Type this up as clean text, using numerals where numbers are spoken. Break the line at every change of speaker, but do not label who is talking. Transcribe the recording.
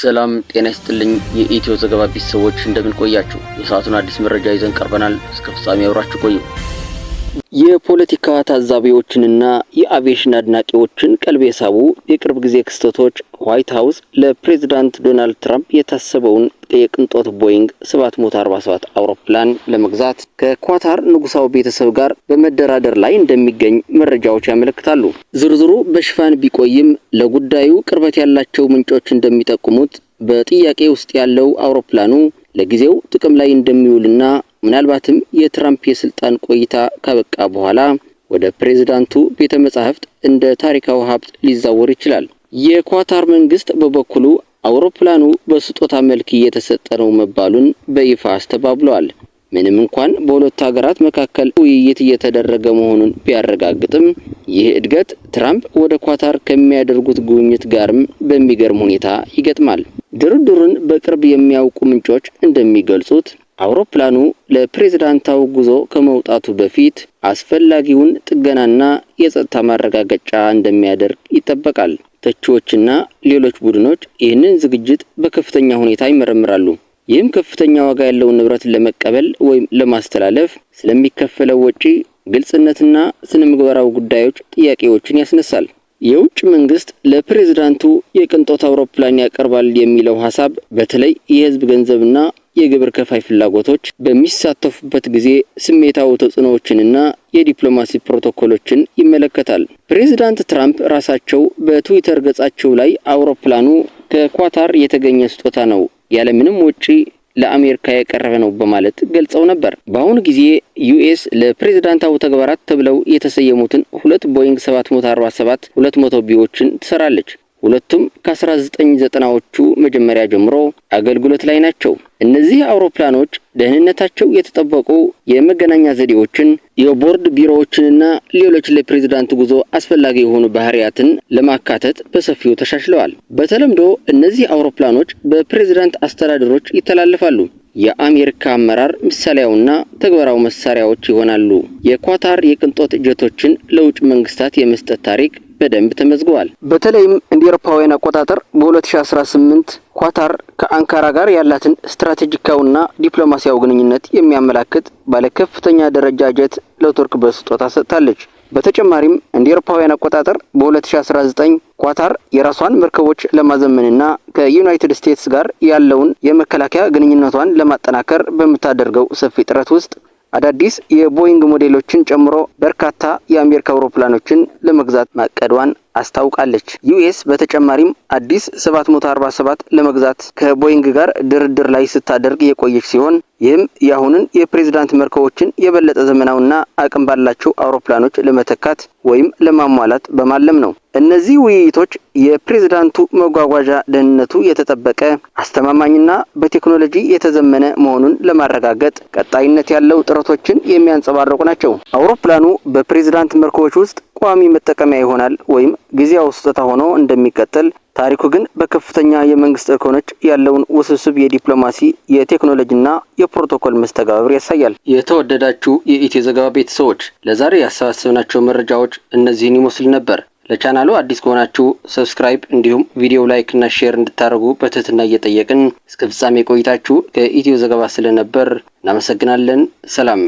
ሰላም ጤና ይስጥልኝ የኢትዮ ዘገባ ቤተሰቦች እንደምን ቆያችሁ? የሰዓቱን አዲስ መረጃ ይዘን ቀርበናል። እስከ ፍጻሜ አብራችሁ ቆዩ። የፖለቲካ ታዛቢዎችንና የአቪዬሽን አድናቂዎችን ቀልብ የሳቡ የቅርብ ጊዜ ክስተቶች ዋይት ሃውስ ለፕሬዝዳንት ዶናልድ ትራምፕ የታሰበውን የቅንጦት ቦይንግ 747 አውሮፕላን ለመግዛት ከኳታር ንጉሳዊ ቤተሰብ ጋር በመደራደር ላይ እንደሚገኝ መረጃዎች ያመለክታሉ። ዝርዝሩ በሽፋን ቢቆይም ለጉዳዩ ቅርበት ያላቸው ምንጮች እንደሚጠቁሙት በጥያቄ ውስጥ ያለው አውሮፕላኑ ለጊዜው ጥቅም ላይ እንደሚውልና ምናልባትም የትራምፕ የስልጣን ቆይታ ካበቃ በኋላ ወደ ፕሬዝዳንቱ ቤተ መጻሕፍት እንደ ታሪካዊ ሀብት ሊዛወር ይችላል። የኳታር መንግስት በበኩሉ አውሮፕላኑ በስጦታ መልክ እየተሰጠ ነው መባሉን በይፋ አስተባብሏል። ምንም እንኳን በሁለቱ ሀገራት መካከል ውይይት እየተደረገ መሆኑን ቢያረጋግጥም ይህ እድገት ትራምፕ ወደ ኳታር ከሚያደርጉት ጉብኝት ጋርም በሚገርም ሁኔታ ይገጥማል። ድርድሩን በቅርብ የሚያውቁ ምንጮች እንደሚገልጹት አውሮፕላኑ ለፕሬዝዳንታው ጉዞ ከመውጣቱ በፊት አስፈላጊውን ጥገናና የጸጥታ ማረጋገጫ እንደሚያደርግ ይጠበቃል። ተቺዎችና ሌሎች ቡድኖች ይህንን ዝግጅት በከፍተኛ ሁኔታ ይመረምራሉ። ይህም ከፍተኛ ዋጋ ያለውን ንብረት ለመቀበል ወይም ለማስተላለፍ ስለሚከፈለው ወጪ ግልጽነትና ስነ ምግባራዊ ጉዳዮች ጥያቄዎችን ያስነሳል። የውጭ መንግስት ለፕሬዝዳንቱ የቅንጦት አውሮፕላን ያቀርባል የሚለው ሐሳብ በተለይ የህዝብ ገንዘብና የግብር ከፋይ ፍላጎቶች በሚሳተፉበት ጊዜ ስሜታዊ ተጽዕኖዎችንና የዲፕሎማሲ ፕሮቶኮሎችን ይመለከታል። ፕሬዝዳንት ትራምፕ ራሳቸው በትዊተር ገጻቸው ላይ አውሮፕላኑ ከኳታር የተገኘ ስጦታ ነው፣ ያለምንም ወጪ ለአሜሪካ የቀረበ ነው በማለት ገልጸው ነበር። በአሁኑ ጊዜ ዩኤስ ለፕሬዝዳንታዊ ተግባራት ተብለው የተሰየሙትን ሁለት ቦይንግ 747 200 ቢዎችን ትሰራለች። ሁለቱም ከ1990ዎቹ መጀመሪያ ጀምሮ አገልግሎት ላይ ናቸው። እነዚህ አውሮፕላኖች ደህንነታቸው የተጠበቁ የመገናኛ ዘዴዎችን፣ የቦርድ ቢሮዎችንና ሌሎች ለፕሬዝዳንት ጉዞ አስፈላጊ የሆኑ ባህሪያትን ለማካተት በሰፊው ተሻሽለዋል። በተለምዶ እነዚህ አውሮፕላኖች በፕሬዝዳንት አስተዳደሮች ይተላለፋሉ። የአሜሪካ አመራር ምሳሌያዊና ተግባራዊ መሳሪያዎች ይሆናሉ። የኳታር የቅንጦት ጀቶችን ለውጭ መንግስታት የመስጠት ታሪክ በደንብ ተመዝግቧል። በተለይም እንደ አውሮፓውያን አቆጣጠር በ2018 ኳታር ከአንካራ ጋር ያላትን ስትራቴጂካዊና ዲፕሎማሲያዊ ግንኙነት የሚያመላክት ባለከፍተኛ ደረጃ ጀት ለቱርክ በስጦታ ሰጥታለች። በተጨማሪም እንደ አውሮፓውያን አቆጣጠር በ2019 ኳታር የራሷን መርከቦች ለማዘመንና ከዩናይትድ ስቴትስ ጋር ያለውን የመከላከያ ግንኙነቷን ለማጠናከር በምታደርገው ሰፊ ጥረት ውስጥ አዳዲስ የቦይንግ ሞዴሎችን ጨምሮ በርካታ የአሜሪካ አውሮፕላኖችን ለመግዛት ማቀዷን አስታውቃለች። ዩኤስ በተጨማሪም አዲስ 747 ለመግዛት ከቦይንግ ጋር ድርድር ላይ ስታደርግ የቆየች ሲሆን ይህም የአሁንን የፕሬዝዳንት መርከቦችን የበለጠ ዘመናዊና አቅም ባላቸው አውሮፕላኖች ለመተካት ወይም ለማሟላት በማለም ነው። እነዚህ ውይይቶች የፕሬዝዳንቱ መጓጓዣ ደህንነቱ የተጠበቀ አስተማማኝና በቴክኖሎጂ የተዘመነ መሆኑን ለማረጋገጥ ቀጣይነት ያለው ጥረቶችን የሚያንጸባርቁ ናቸው። አውሮፕላኑ በፕሬዝዳንት መርከቦች ውስጥ ቋሚ መጠቀሚያ ይሆናል ወይም ጊዜያዊ ስጦታ ሆኖ እንደሚቀጥል፣ ታሪኩ ግን በከፍተኛ የመንግስት እርከኖች ያለውን ውስብስብ የዲፕሎማሲ የቴክኖሎጂና የፕሮቶኮል መስተጋብር ያሳያል። የተወደዳችሁ የኢትዮ ዘገባ ቤተሰቦች ለዛሬ ያሰባሰብናቸው መረጃዎች እነዚህን ይመስል ነበር። ለቻናሉ አዲስ ከሆናችሁ ሰብስክራይብ እንዲሁም ቪዲዮ ላይክ እና ሼር እንድታደርጉ በትህትና እየጠየቅን እስከ ፍጻሜ ቆይታችሁ ከኢትዮ ዘገባ ስለነበር እናመሰግናለን። ሰላም።